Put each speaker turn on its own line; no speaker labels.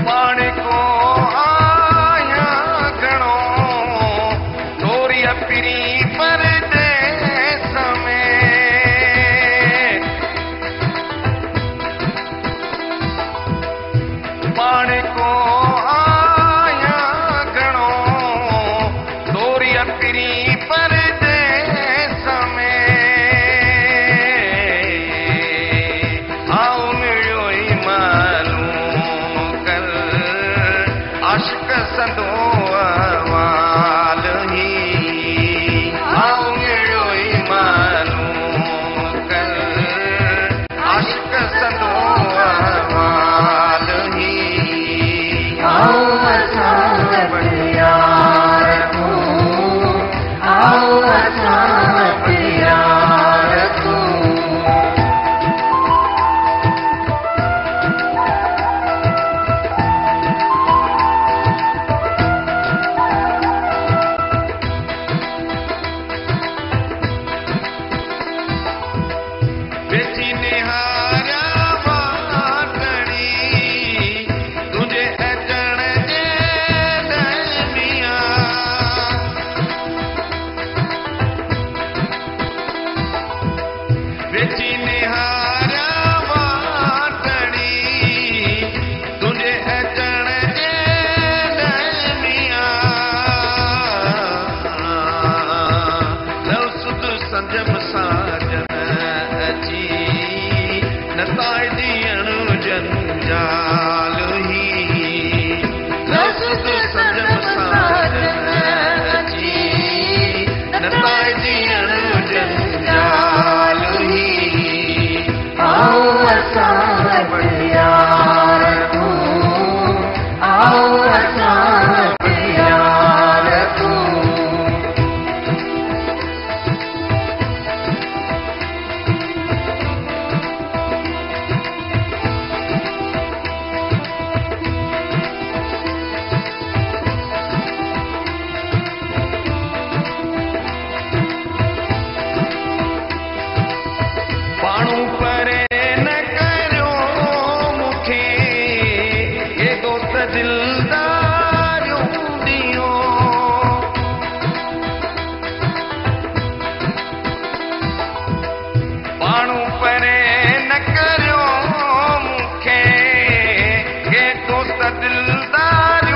पाण को आया घणो तोरी पिरी परदेस में पाण को आया घणो तोरी पिरी परदेस में आओ मिलियो ई मालूम कल आशिक संदो अवाल ही आओ मिलियो ई मालूम कल आशिक संदो अवाल ही आओ असां प्यार को आओ असां प्यार को बेची निहारा वाटड़ी तुझे अचण जे दरमियां बेची निहारा वाटड़ी तुझे अचण जे दरमियां लव सुध संजम साजन अची नताए दियण जंजाल ही लव सुध संजम साजन अची नताए दियण जंजाल ही आओ असां प्यार को आओ असां प्यार को पाणू परे न करियो मूंखे ये दोस्त दिलदारियूं ॾियो पाणू परे न करियो मूंखे ये दोस्त दिलदार